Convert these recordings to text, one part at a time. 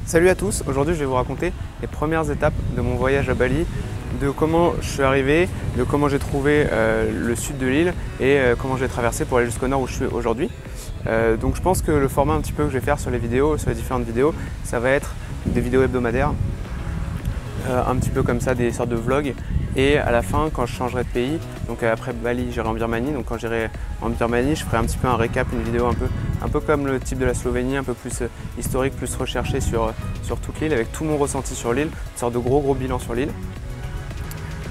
Salut à tous, aujourd'hui je vais vous raconter les premières étapes de mon voyage à Bali, de comment je suis arrivé, de comment j'ai trouvé le sud de l'île et comment j'ai traversé pour aller jusqu'au nord où je suis aujourd'hui. Donc je pense que le format un petit peu que je vais faire sur les vidéos, sur les différentes vidéos, ça va être des vidéos hebdomadaires, un petit peu comme ça, des sortes de vlogs. Et à la fin, quand je changerai de pays, donc après Bali, j'irai en Birmanie. Donc quand j'irai en Birmanie, je ferai un petit peu un récap, une vidéo un peu comme le type de la Slovénie, un peu plus historique, plus recherché sur toute l'île, avec tout mon ressenti sur l'île, une sorte de gros bilan sur l'île.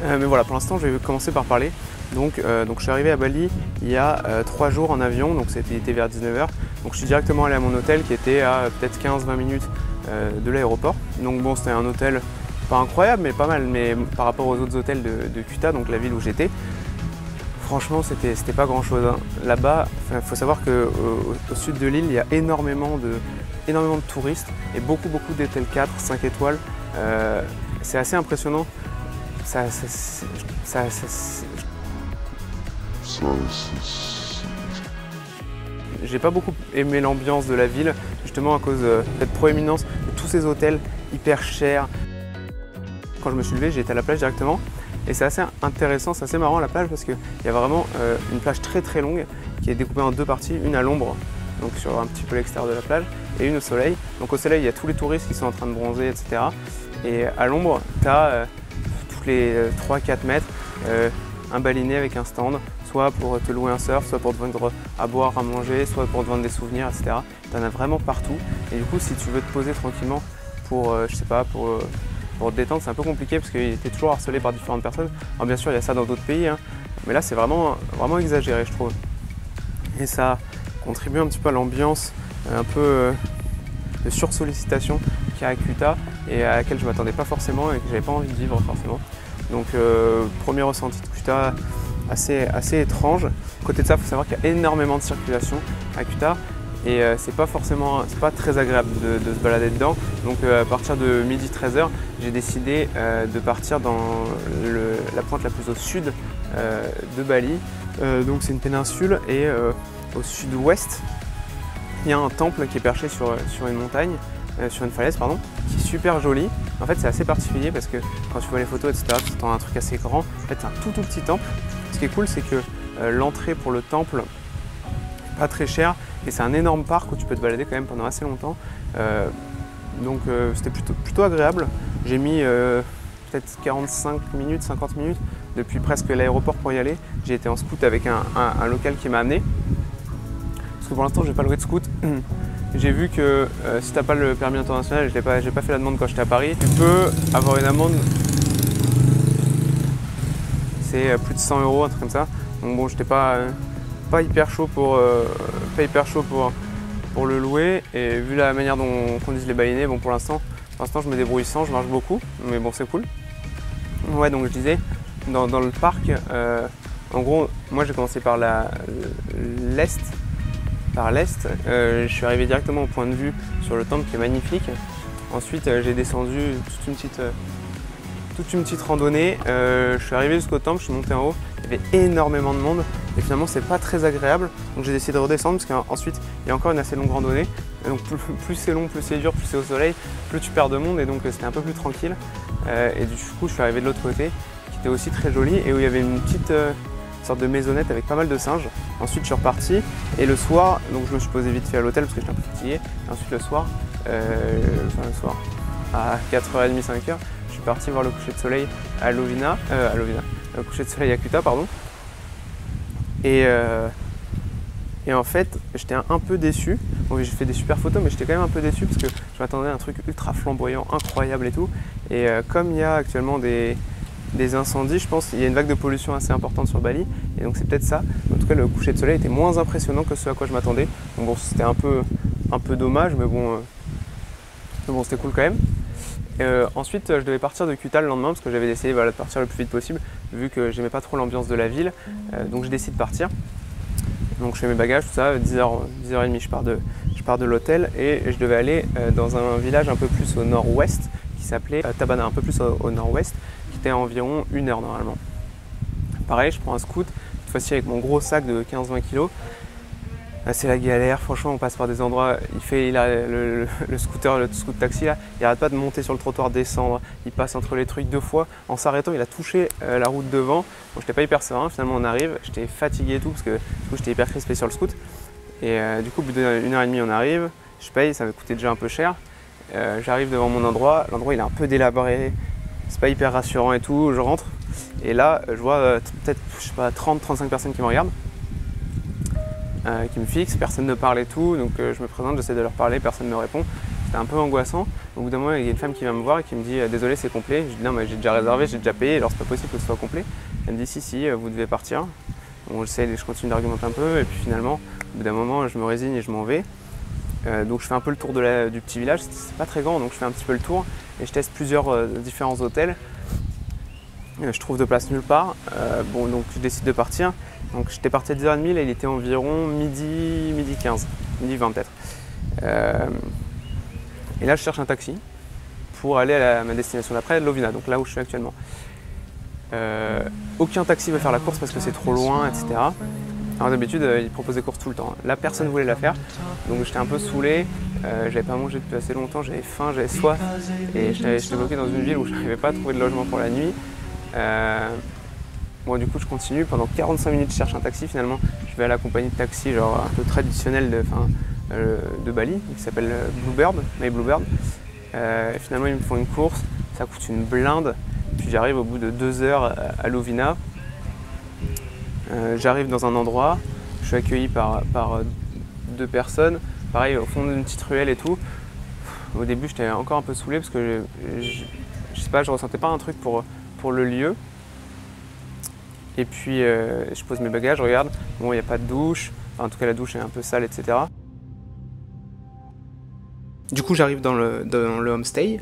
Mais voilà, pour l'instant, je vais commencer par parler. Donc je suis arrivé à Bali il y a 3 jours en avion, donc c'était vers 19 h. Donc je suis directement allé à mon hôtel qui était à peut-être 15-20 minutes de l'aéroport. Donc bon, c'était un hôtel pas incroyable, mais pas mal, mais par rapport aux autres hôtels de Kuta, donc la ville où j'étais, franchement, c'était pas grand-chose. Hein. Là-bas, il faut savoir qu'au sud de l'île, il y a énormément de touristes et beaucoup d'hôtels 4, 5 étoiles. C'est assez impressionnant. J'ai pas beaucoup aimé l'ambiance de la ville, justement à cause de cette proéminence de tous ces hôtels hyper chers. Quand je me suis levé, j'ai été à la plage directement et c'est assez intéressant, c'est assez marrant à la plage parce qu'il y a vraiment une plage très longue qui est découpée en 2 parties, une à l'ombre, donc sur un petit peu l'extérieur de la plage, et une au soleil. Donc au soleil, il y a tous les touristes qui sont en train de bronzer, etc. Et à l'ombre, tu as tous les 3-4 mètres un baliné avec un stand, soit pour te louer un surf, soit pour te vendre à boire, à manger, soit pour te vendre des souvenirs, etc. Tu en as vraiment partout. Et du coup, si tu veux te poser tranquillement pour, je sais pas, pour te détendre, c'est un peu compliqué parce qu'il était toujours harcelé par différentes personnes. Alors bien sûr, il y a ça dans d'autres pays, hein, mais là, c'est vraiment exagéré, je trouve. Et ça contribue un petit peu à l'ambiance un peu de sursollicitation qu'il y a à Kuta et à laquelle je ne m'attendais pas forcément et que j'avais pas envie de vivre forcément. Donc, premier ressenti de Kuta assez étrange. À côté de ça, il faut savoir qu'il y a énormément de circulation à Kuta. Et c'est pas très agréable de se balader dedans. Donc à partir de midi 13 h, j'ai décidé de partir dans la pointe la plus au sud de Bali. Donc c'est une péninsule et au sud-ouest, il y a un temple qui est perché sur une montagne, sur une falaise pardon, qui est super joli. En fait c'est assez particulier parce que quand tu vois les photos etc, tu t'entends un truc assez grand. En fait c'est un tout petit temple. Ce qui est cool c'est que l'entrée pour le temple n'est pas très chère. Et c'est un énorme parc où tu peux te balader quand même pendant assez longtemps. Donc c'était plutôt agréable. J'ai mis peut-être 45 minutes, 50 minutes depuis presque l'aéroport pour y aller. J'ai été en scoot avec un local qui m'a amené. Parce que pour l'instant, je n'ai pas loué de scoot. J'ai vu que si tu n'as pas le permis international, je n'ai pas fait la demande quand j'étais à Paris, tu peux avoir une amende. C'est plus de 100 €, un truc comme ça. Donc bon, j'étais pas hyper chaud pour le louer, et vu la manière dont conduisent les balinés, bon pour l'instant je me débrouille sans, je marche beaucoup, mais bon c'est cool. Ouais, donc je disais, dans le parc, en gros moi j'ai commencé par l'est, je suis arrivé directement au point de vue sur le temple qui est magnifique. Ensuite j'ai descendu toute une petite randonnée, je suis arrivé jusqu'au temple, je suis monté en haut, il y avait énormément de monde et finalement c'est pas très agréable, donc j'ai décidé de redescendre parce qu'ensuite il y a encore une assez longue randonnée, et donc plus c'est long, plus c'est dur, plus c'est au soleil, plus tu perds de monde, et donc c'était un peu plus tranquille. Et du coup je suis arrivé de l'autre côté qui était aussi très joli et où il y avait une petite sorte de maisonnette avec pas mal de singes. Ensuite je suis reparti et le soir, donc je me suis posé vite fait à l'hôtel parce que j'étais un peu fatigué, et ensuite le soir à 4h30, 5h, je suis parti voir le coucher de soleil à Lovina, le coucher de soleil à Kuta, pardon. Et en fait, j'étais un peu déçu. Bon, j'ai fait des super photos, mais j'étais quand même un peu déçu parce que je m'attendais à un truc ultra flamboyant, incroyable et tout. Et comme il y a actuellement des incendies, je pense qu'il y a une vague de pollution assez importante sur Bali. Et donc c'est peut-être ça. En tout cas, le coucher de soleil était moins impressionnant que ce à quoi je m'attendais. Donc bon, c'était un peu dommage, mais bon c'était cool quand même. Ensuite, je devais partir de Kuta le lendemain parce que j'avais décidé de partir le plus vite possible vu que j'aimais pas trop l'ambiance de la ville. Donc je décide de partir. Donc je fais mes bagages, tout ça, 10h30 je pars de l'hôtel et je devais aller dans un village un peu plus au nord-ouest qui s'appelait Tabana, un peu plus au nord-ouest, qui était à environ 1 heure normalement. Pareil, je prends un scoot, cette fois-ci avec mon gros sac de 15-20 kg. C'est la galère, franchement on passe par des endroits, il a le scooter, le scoot taxi là, il arrête pas de monter sur le trottoir, descendre, il passe entre les trucs 2 fois, en s'arrêtant il a touché la route devant, bon j'étais pas hyper serein, finalement on arrive, j'étais fatigué et tout parce que du coup j'étais hyper crispé sur le scoot, et du coup au bout d'1h30 on arrive, je paye, ça m'a coûté déjà un peu cher, j'arrive devant mon endroit, l'endroit il est un peu délabré, c'est pas hyper rassurant et tout, je rentre, et là je vois peut-être je sais pas 30-35 personnes qui me regardent, qui me fixe, personne ne parle et tout, donc je me présente, j'essaie de leur parler, personne ne me répond. C'était un peu angoissant. Au bout d'un moment, il y a une femme qui vient me voir et qui me dit désolé, c'est complet. Je dis non, mais j'ai déjà réservé, j'ai déjà payé, alors c'est pas possible que ce soit complet. Elle me dit si, vous devez partir. Bon, je continue d'argumenter un peu et puis finalement, au bout d'un moment, je me résigne et je m'en vais. Donc je fais un peu le tour du petit village, c'est pas très grand, donc je fais un petit peu le tour et je teste plusieurs différents hôtels. Je trouve de place nulle part, bon donc je décide de partir. Donc j'étais parti à 10h30, là il était environ midi 15, midi 20 peut-être. Et là je cherche un taxi pour aller à ma destination d'après, Lovina, donc là où je suis actuellement. Aucun taxi veut faire la course parce que c'est trop loin, etc. Alors d'habitude ils proposent des courses tout le temps. Là personne ne voulait la faire, donc j'étais un peu saoulé. J'avais pas mangé depuis assez longtemps, j'avais faim, j'avais soif. Et j'étais bloqué dans une ville où je n'arrivais pas à trouver de logement pour la nuit. Bon du coup je continue, pendant 45 minutes je cherche un taxi, finalement je vais à la compagnie de taxi genre un peu traditionnelle de Bali qui s'appelle My Bluebird. Finalement ils me font une course, ça coûte une blinde, puis j'arrive au bout de 2 heures à Lovina. J'arrive dans un endroit, je suis accueilli par 2 personnes, pareil au fond d'une petite ruelle et tout. Au début j'étais encore un peu saoulé parce que je sais pas, je ressentais pas un truc pour le lieu. Et puis je pose mes bagages, je regarde, bon il n'y a pas de douche, enfin, en tout cas la douche est un peu sale, etc. Du coup j'arrive dans le homestay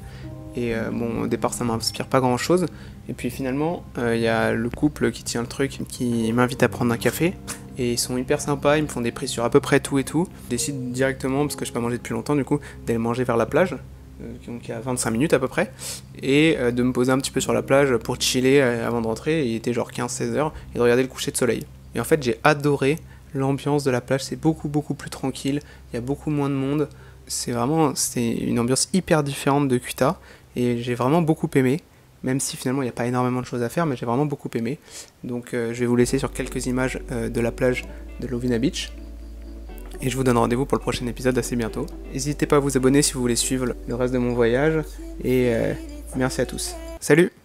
et bon au départ ça m'inspire pas grand chose. Et puis finalement il y a le couple qui tient le truc, qui m'invite à prendre un café. Et ils sont hyper sympas, ils me font des prix sur à peu près tout et tout. Je décide directement, parce que je n'ai pas mangé depuis longtemps du coup, d'aller manger vers la plage. Donc il y a 25 minutes à peu près, et de me poser un petit peu sur la plage pour chiller avant de rentrer. Il était genre 15-16 heures, et de regarder le coucher de soleil. Et en fait j'ai adoré l'ambiance de la plage, c'est beaucoup plus tranquille, il y a beaucoup moins de monde. C'est une ambiance hyper différente de Kuta, et j'ai vraiment beaucoup aimé, même si finalement il n'y a pas énormément de choses à faire, mais j'ai vraiment beaucoup aimé. Donc je vais vous laisser sur quelques images de la plage de Lovina Beach. Et je vous donne rendez-vous pour le prochain épisode assez bientôt. N'hésitez pas à vous abonner si vous voulez suivre le reste de mon voyage. Et merci à tous. Salut!